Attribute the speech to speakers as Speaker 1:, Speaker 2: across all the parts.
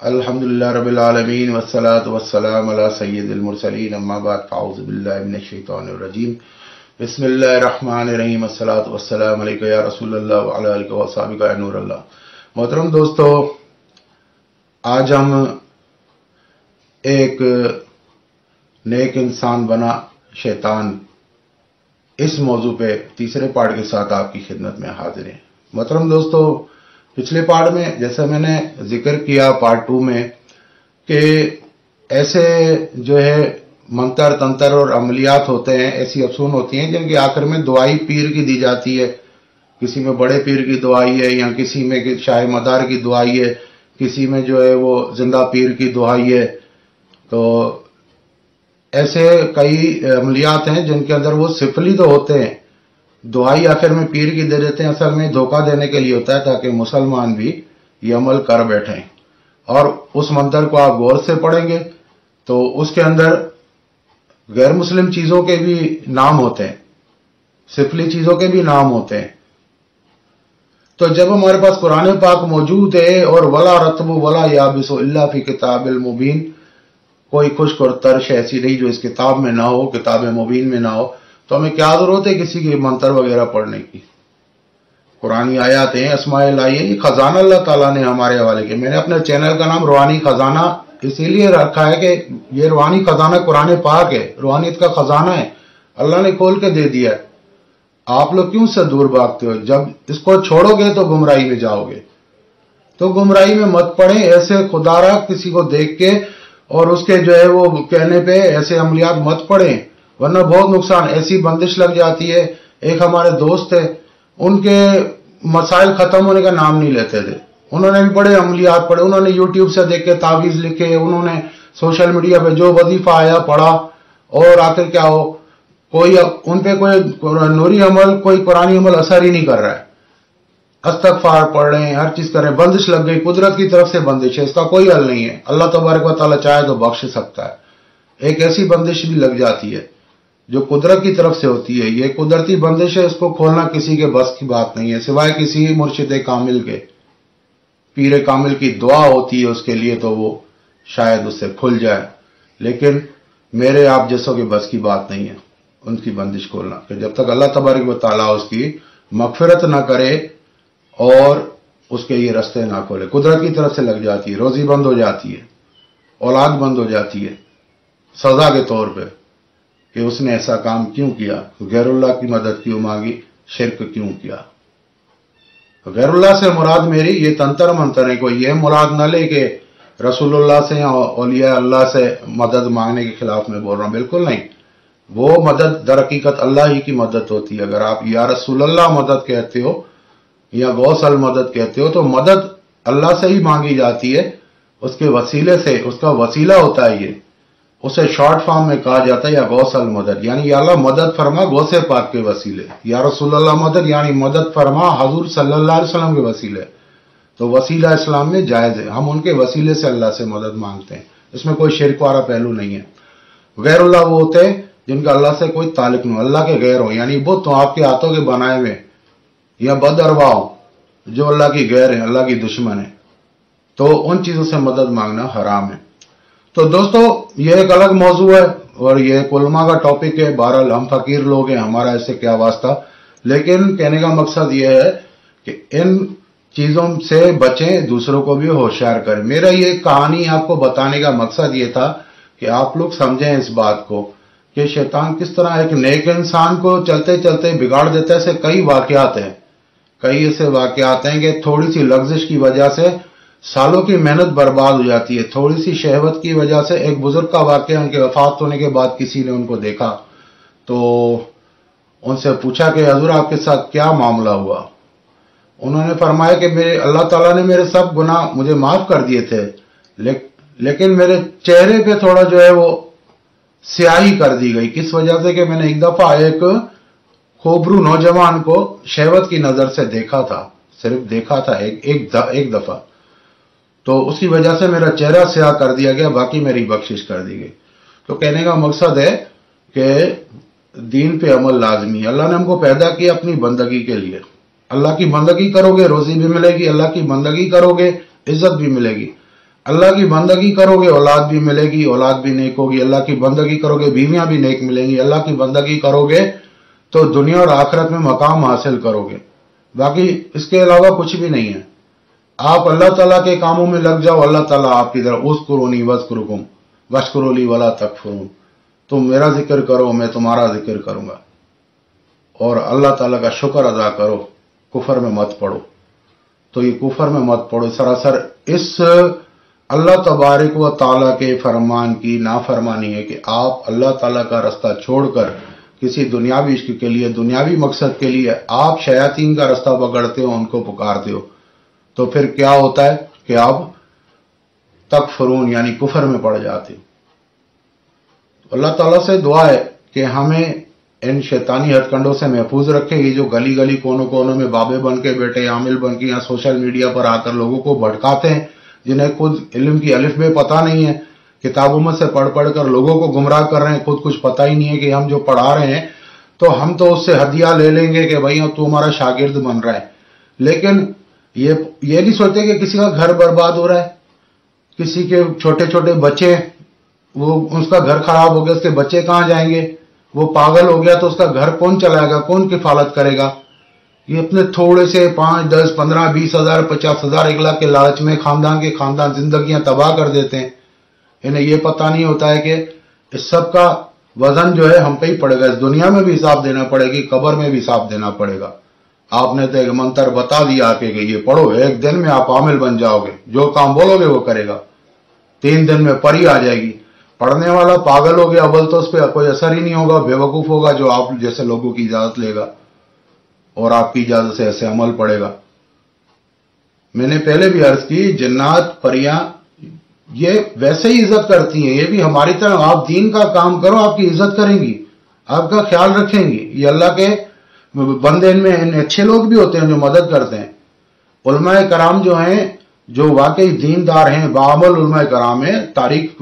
Speaker 1: अल्हम्दुलिल्लाह रब्बिल आलमीन वस्सलातु वस्सलामु अला सय्यिदिल मुरसलीन अम्मा बाद फ़अऊज़ु बिल्लाहि मिनश शैतानिर रजीम बिस्मिल्लाहिर रहमानिर रहीम अस्सलातु वस्सलामु अलैका या रसूलल्लाह व अला आलिका व सहाबिका या नूरल्लाह। मोहतरम दोस्तों, आज हम एक नेक इंसान बना शैतान इस मौजू पे तीसरे पार्ट के साथ आपकी खिदमत में हाजिर हैं। मोहतरम दोस्तों, पिछले पार्ट में जैसा मैंने जिक्र किया पार्ट 2 में कि ऐसे जो है मंतर तंत्र और अमलियात होते हैं, ऐसी अफसून होती हैं जिनके आखिर में दुआई पीर की दी जाती है। किसी में बड़े पीर की दुआई है, या किसी में शाह मदार की दुआई है, किसी में जो है वो जिंदा पीर की दुआई है। तो ऐसे कई अमलियात हैं जिनके अंदर वो सिफली तो होते हैं, दुआई आखिर में पीर की दे देते हैं। असल में धोखा देने के लिए होता है ताकि मुसलमान भी ये अमल कर बैठें। और उस मंत्र को आप गौर से पढ़ेंगे तो उसके अंदर गैर मुस्लिम चीजों के भी नाम होते हैं, सिफली चीजों के भी नाम होते हैं। तो जब हमारे पास कुरान पाक मौजूद है और वला रतबु वला याबिसु इल्ला फी किताबिल मुबीन, कोई खुश्क और तरश ऐसी नहीं जो इस किताब में ना हो, किताब मुबीन में ना हो, तो हमें क्या जरूरत है किसी के मंत्र वगैरह पढ़ने की। कुरानी आयात हैं, अस्माए लाई है, ये खजाना अल्लाह ताला ने हमारे हवाले किया। मैंने अपने चैनल का नाम रूहानी खजाना इसीलिए रखा है कि ये रूहानी खजाना कुरान पाक है, रूहानियत का खजाना है, अल्लाह ने खोल के दे दिया है। आप लोग क्यों से दूर भागते हो? जब इसको छोड़ोगे तो गुमराही में जाओगे। तो गुमराही में मत पड़े ऐसे खुदारा किसी को देख के और उसके जो है वो कहने पे ऐसे अमलियात मत पड़े, वरना बहुत नुकसान, ऐसी बंदिश लग जाती है। एक हमारे दोस्त है, उनके मसाइल खत्म होने का नाम नहीं लेते थे। उन्होंने भी बड़े अमलियात पढ़े, उन्होंने यूट्यूब से देख के तावीज लिखे, उन्होंने सोशल मीडिया पे जो वजीफा आया पढ़ा, और आखिर क्या हो, कोई उन पे कोई नूरी अमल, कोई कुरानी अमल असर ही नहीं कर रहा है। अस्तगफार पढ़ रहे हैं, हर चीज कर रहे हैं, बंदिश लग गई, कुदरत की तरफ से बंदिश है, इसका कोई हल नहीं है। अल्लाह तबारक व तआला चाहे तो बख्श सकता है। एक ऐसी बंदिश भी लग जाती है जो कुदरत की तरफ से होती है। ये कुदरती बंदिश है, इसको खोलना किसी के बस की बात नहीं है, सिवाय किसी मुर्शिद कामिल के। पीर कामिल की दुआ होती है उसके लिए, तो वो शायद उससे खुल जाए, लेकिन मेरे आप जैसों के बस की बात नहीं है उनकी बंदिश खोलना। कि जब तक अल्लाह तबारक व तआला उसकी मगफिरत ना करे और उसके ये रास्ते ना खोले, कुदरत की तरफ से लग जाती है, रोजी बंद हो जाती है, औलाद बंद हो जाती है, सजा के तौर पे कि उसने ऐसा काम क्यों किया, गैरुल्लाह की मदद क्यों मांगी, शिरक क्यों किया। गैरुल्लाह से मुराद मेरी ये तंत्र मंत्र है, कोई ये मुराद न ले कि रसूलुल्लाह से या औलिया अल्लाह से मदद मांगने के खिलाफ में बोल रहा हूं, बिल्कुल नहीं। वो मदद दर हकीकत अल्लाह ही की मदद होती है। अगर आप या रसूलुल्लाह मदद कहते हो या गौसल मदद कहते हो, तो मदद अल्लाह से ही मांगी जाती है, उसके वसीले से, उसका वसीला होता है ये, उसे शॉर्ट फॉर्म में कहा जाता है या गौसल मदद, यानी या अल्लाह मदद फरमा गौसे पाक के वसीले, या रसूलुल्लाह मदद यानी मदद फरमा हजूर सल्लल्लाहु अलैहि वसल्लम के वसीले। तो वसीला इस्लाम में जायज है, हम उनके वसीले से अल्लाह से मदद मांगते हैं, इसमें कोई शिरक वाला पहलू नहीं है। गैरुल्लाह वो होते हैं जिनका अल्लाह से कोई ताल्लुक नहीं, अल्लाह के गैर हो, यानी बुत तो आपके हाथों के बनाए हुए या बदअरवा हो जो अल्लाह की गैर है, अल्लाह की दुश्मन है, तो उन चीजों से मदद मांगना हराम है। तो दोस्तों, ये एक अलग मौजू है और ये उलमा का टॉपिक है। बहरहाल हम फकीर लोग हैं, हमारा ऐसे क्या वास्ता, लेकिन कहने का मकसद ये है कि इन चीजों से बचें, दूसरों को भी होशियार करें। मेरा ये कहानी आपको बताने का मकसद ये था कि आप लोग समझें इस बात को कि शैतान किस तरह एक नेक इंसान को चलते चलते बिगाड़ देता है। ऐसे कई वाकयात हैं, कई ऐसे वाकयात हैं कि थोड़ी सी लग्जिश की वजह से सालों की मेहनत बर्बाद हो जाती है। थोड़ी सी शहवत की वजह से, एक बुजुर्ग का वाकया, उनके वफात होने के बाद किसी ने उनको देखा तो उनसे पूछा कि हजूर आपके साथ क्या मामला हुआ। उन्होंने फरमाया कि मेरे अल्लाह ताला ने मेरे सब गुनाह मुझे माफ कर दिए थे, लेकिन मेरे चेहरे पे थोड़ा जो है वो स्याही कर दी गई। किस वजह से कि मैंने एक दफा एक खोबरू नौजवान को शहवत की नजर से देखा था, सिर्फ देखा था एक दफा, तो उसी वजह से मेरा चेहरा स्याह कर दिया गया, बाकी मेरी बख्शिश कर दी गई। तो कहने का मकसद है कि दीन पे अमल लाजमी है। अल्लाह ने हमको पैदा किया अपनी बंदगी के लिए। अल्लाह की बंदगी करोगे रोजी भी मिलेगी, अल्लाह की बंदगी करोगे इज्जत भी मिलेगी। अल्लाह की बंदगी करोगे औलाद भी मिलेगी, औलाद भी नेक होगी। अल्लाह की बंदगी करोगे बीवियां भी नेक मिलेंगी। अल्लाह की बंदगी करोगे तो दुनिया और आखिरत में मकाम हासिल करोगे। बाकी इसके अलावा कुछ भी नहीं है। आप अल्लाह ताला के कामों में लग जाओ, अल्लाह ताला आपकी तरफ उज़्कुरूनी वज़्कुरुकुम वश्कुरूली वला तकफुरून, तुम मेरा जिक्र करो मैं तुम्हारा जिक्र करूंगा, और अल्लाह ताला का शुक्र अदा करो, कुफर में मत पड़ो। तो ये कुफर में मत पड़ो सरासर इस अल्लाह तबारक व ताला के फरमान की नाफरमानी है कि आप अल्लाह ताला का रास्ता छोड़कर किसी दुनियावी इश्क के लिए, दुनियावी मकसद के लिए आप शयातीन का रास्ता पकड़ते हो, उनको पुकारते हो। तो फिर क्या होता है कि आप तकफुरून यानी कुफर में पड़ जाते हो। अल्लाह ताला से दुआ है कि हमें इन शैतानी हथकंडों से महफूज रखे। ये जो गली गली कोनों कोनों में बाबे बन के बैठे, आमिल बन के या सोशल मीडिया पर आकर लोगों को भटकाते हैं, जिन्हें खुद इल्म की अलिफ बे पता नहीं है, किताबों में से पढ़ पढ़ कर लोगों को गुमराह कर रहे हैं, खुद कुछ पता ही नहीं है कि हम जो पढ़ा रहे हैं तो हम तो उससे हदिया ले लेंगे कि भाई अब तू हमारा शागिर्द बन रहा है। लेकिन ये नहीं सोचते कि किसी का घर बर्बाद हो रहा है, किसी के छोटे छोटे बच्चे, वो उसका घर खराब हो गया, उसके बच्चे कहाँ जाएंगे, वो पागल हो गया तो उसका घर कौन चलाएगा, कौन किफालत करेगा। ये अपने थोड़े से 5, 10, 15, 20 हजार, 50 हजार, 1 लाख के लालच में खानदान के खानदान जिंदगियां तबाह कर देते हैं। इन्हें ये पता नहीं होता है कि इस सब का वजन जो है हम पे ही पड़ेगा। इस दुनिया में भी हिसाब देना पड़ेगी, कब्र में भी हिसाब देना पड़ेगा। आपने तो एक मंत्र बता दिया कि ये पढ़ो, एक दिन में आप आमिल बन जाओगे, जो काम बोलोगे वो करेगा, 3 दिन में परी आ जाएगी। पढ़ने वाला पागल हो गया, अव्वल तो उस पर कोई असर ही नहीं होगा, बेवकूफ होगा जो आप जैसे लोगों की इजाजत लेगा और आपकी इजाजत से ऐसे अमल पड़ेगा। मैंने पहले भी अर्ज की, जन्नात परियां ये वैसे ही इज्जत करती हैं, ये भी हमारी तरह। आप दीन का काम करो, आपकी इज्जत करेंगी, आपका ख्याल रखेंगी। ये अल्लाह के बंदे, इनमें अच्छे लोग भी होते हैं जो मदद करते हैं। उलमाए कराम जो हैं, जो वाकई दीनदार हैं, बाअमल उलमाए कराम हैं, तारीख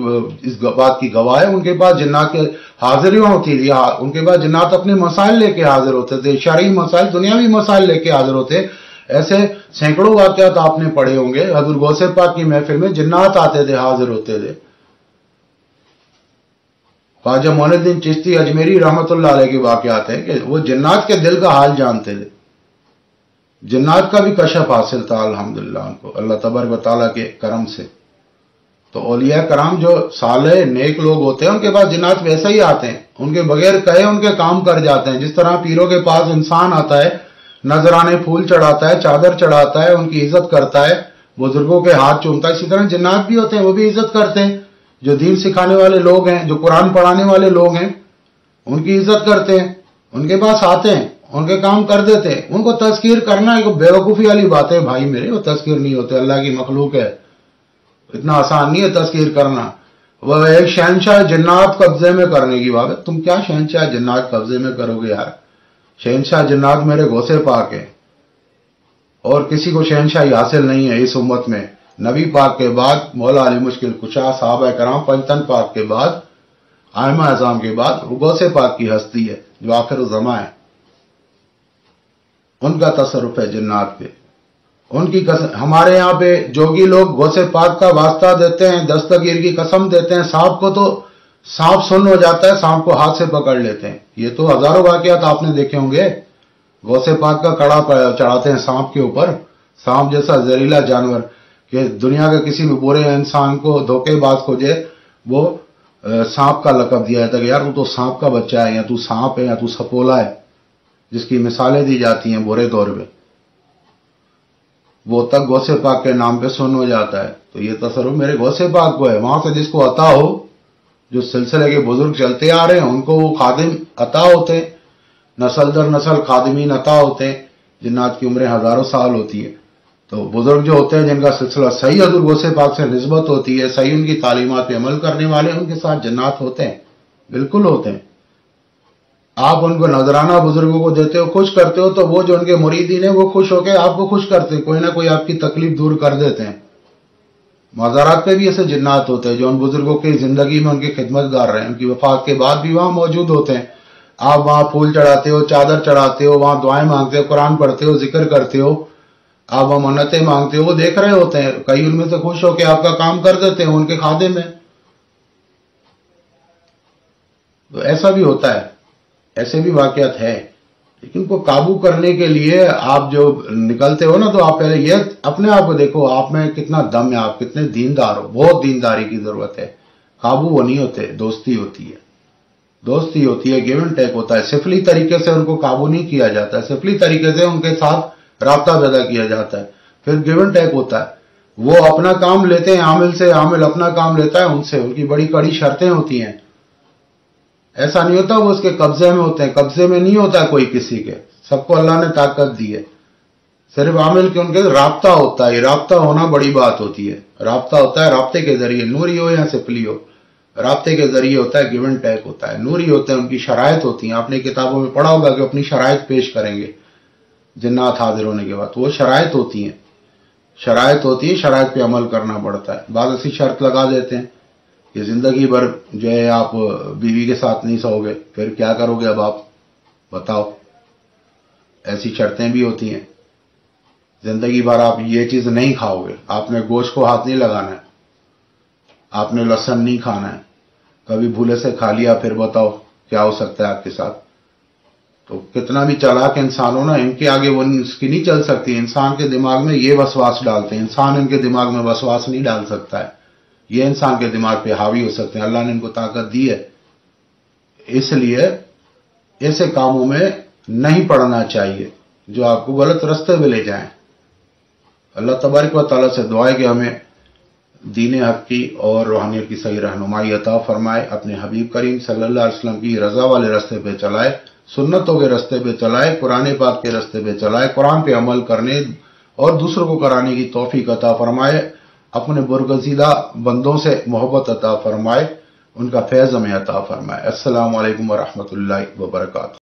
Speaker 1: इस बात की गवाह है। उनके पास जिन्नात के हाजिरियां होती थी, उनके पास जिन्नात अपने मसाइल लेके हाजिर होते थे, शरई मसाइल, दुनियावी मसाइल लेके हाजिर होते। ऐसे सैकड़ों वाकयात आपने पढ़े होंगे। हजूर गौसे पाक की महफिल में जिन्नात आते थे, हाजिर होते थे। ख्वाजा मोइनुद्दीन चिश्ती अजमेरी रहमतुल्लाह अलैह के वाकयात है कि वो जिन्नात के दिल का हाल जानते थे। जिन्नात का भी कशफ हासिल था अल्हम्दुलिल्लाह उनको, अल्लाह तबारक व तआला के करम से। तो औलिया कराम जो साले नेक लोग होते हैं, उनके पास जिन्नात वैसे ही आते हैं, उनके बगैर कहे उनके काम कर जाते हैं। जिस तरह पीरों के पास इंसान आता है, नजराने फूल चढ़ाता है, चादर चढ़ाता है, उनकी इज्जत करता है, बुजुर्गों के हाथ चूमता है, इसी तरह जिन्नात भी होते हैं, वो भी इज्जत करते हैं। जो दीन सिखाने वाले लोग हैं, जो कुरान पढ़ाने वाले लोग हैं, उनकी इज्जत करते हैं, उनके पास आते हैं, उनके काम कर देते हैं। उनको तज़कीर करना एक बेवकूफ़ी वाली बात है भाई मेरे, वो तज़कीर नहीं होते, अल्लाह की मखलूक है, इतना आसान नहीं है तज़कीर करना। वह एक शहनशाह जन्नात कब्जे में करने की बात है। तुम क्या शहनशाह जन्नात कब्जे में करोगे यार? शहनशाह जन्नात मेरे गौसे पाक है, और किसी को शहनशाही हासिल नहीं है इस उम्मत में। नबी पाक के बाद मौला अली मुश्किल कुशा, साहबा कराम, पंजतन पाक के बाद, आइमा आज़ाम के बाद वो गौसे पाक की हस्ती है जो आखिर ज़मा है। उनका तसर्रुफ है जन्नात पे, उनकी कसम। हमारे यहाँ पे जोगी लोग गौसे पाक का वास्ता देते हैं, दस्तगीर की कसम देते हैं। सांप को तो सांप सुन्न हो जाता है, सांप को हाथ से पकड़ लेते हैं। ये तो हजारों वाकयात आपने देखे होंगे। गौसे पाक का कड़ा चढ़ाते हैं सांप के ऊपर, सांप जैसा जहरीला जानवर कि दुनिया के किसी भी बुरे इंसान को, धोखेबाज को जे वो सांप का लकब दिया जाता है कि यार तू तो सांप का बच्चा है, या तू सांप है, या तू सपोला है, जिसकी मिसालें दी जाती हैं बुरे दौर में। वो तक गौसे पाक के नाम पे सुन्न हो जाता है। तो ये तसर्रुफ मेरे गौसे पाक को है। वहां से जिसको अता हो, जो सिलसिले के बुजुर्ग चलते आ रहे हैं, उनको वो खादिम अता होते हैं, नस्ल दर नस्ल खादिमीन अता होते हैं, जिन्नात की उम्रें हजारों साल होती है। तो बुजुर्ग जो होते हैं, जिनका सिलसिला सही हजूर गौसे पाक से निस्बत होती है, सही उनकी तालीमात पे अमल करने वाले, उनके साथ जन्नात होते हैं, बिल्कुल होते हैं। आप उनको नजराना बुजुर्गों को देते हो, खुश करते हो, तो वो जो उनके मुरीदीन है वो खुश होकर आपको खुश करते हैं, कोई ना कोई आपकी तकलीफ दूर कर देते हैं। मज़ारात पे भी ऐसे जिन्नात होते हैं जो उन बुजुर्गों की जिंदगी में उनकी खिदमतगार रहे हैं, उनकी वफात के बाद भी वहां मौजूद होते हैं। आप वहां फूल चढ़ाते हो, चादर चढ़ाते हो, वहां दुआएं मांगते हो, कुरान पढ़ते हो, जिक्र करते हो, آپ मन्नतें मांगते हो, वो देख रहे होते हैं, कई उनमें से खुश होकर आपका काम कर देते हैं, उनके खाते में। तो ऐसा भी होता है, ऐसे भी वाकयात है। लेकिन उनको काबू करने के लिए आप जो निकलते हो ना, तो आप पहले ये अपने आप को देखो, आप में कितना दम है, आप कितने दीनदार हो। बहुत दीनदारी की जरूरत है। काबू वो नहीं होते, दोस्ती होती है। दोस्ती होती है, गिव एंड टेक होता है। सिफली तरीके से उनको काबू नहीं किया जाता है, सिफली तरीके से उनके साथ राब्ता पैदा किया जाता है, फिर गिव एंड टेक होता है। वो अपना काम लेते हैं आमिल से, आमिल अपना काम लेता है उनसे। उनकी बड़ी कड़ी शर्तें होती हैं। ऐसा नहीं होता वो उसके कब्जे में होते हैं, कब्जे में नहीं होता कोई किसी के। सबको अल्लाह ने ताकत दी है, सिर्फ आमिल के उनके राब्ता होता है। राब्ता होना बड़ी बात होती है। राब्ता होता है राब्ते के जरिए, नूरी हो या सिफली हो, राब्ते के जरिए होता है, गिव एंड टेक होता है। नूरी होते हैं, उनकी शराइत होती हैं। आपने किताबों में पढ़ा होगा कि अपनी शराइत पेश करेंगे जिन्नात हाजिर होने के बाद, वो शराइत होती हैं। शराइत होती है, शराइत पे अमल करना पड़ता है। बाद ऐसी शर्त लगा देते हैं कि जिंदगी भर जो है आप बीवी के साथ नहीं सोओगे, फिर क्या करोगे अब आप बताओ। ऐसी शर्तें भी होती हैं। जिंदगी भर आप ये चीज नहीं खाओगे, आपने गोश्त को हाथ नहीं लगाना है, आपने लहसुन नहीं खाना है। कभी भूले से खा लिया, फिर बताओ क्या हो सकता है आपके साथ। तो कितना भी चालाक इंसान हो ना, इनके आगे वो इसकी नहीं चल सकती। इंसान के दिमाग में ये वसवास डालते हैं, इंसान इनके दिमाग में वसवास नहीं डाल सकता है। ये इंसान के दिमाग पे हावी हो सकते हैं। अल्लाह ने इनको ताकत दी है, इसलिए ऐसे कामों में नहीं पड़ना चाहिए जो आपको गलत रास्ते में ले जाएं। अल्लाह तबारक व तआला से दुआ है कि हमें दीन हक की और रूहानियत की सही रहनुमाई अता फरमाए, अपने हबीब करीम सल्लल्लाहु अलैहि वसल्लम की रजा वाले रास्ते पे चलाए, सुन्नतों के रास्ते पे चलाए, कुरान पाक के रास्ते पे चलाए, कुरान पे अमल करने और दूसरों को कराने की तौफीक अता फरमाए, अपने बरगज़ीदा बंदों से मोहब्बत अता फरमाए, उनका फैज़ हमें अता फरमाए। अस्सलामु अलैकुम व रहमतुल्लाहि व बरकातहू।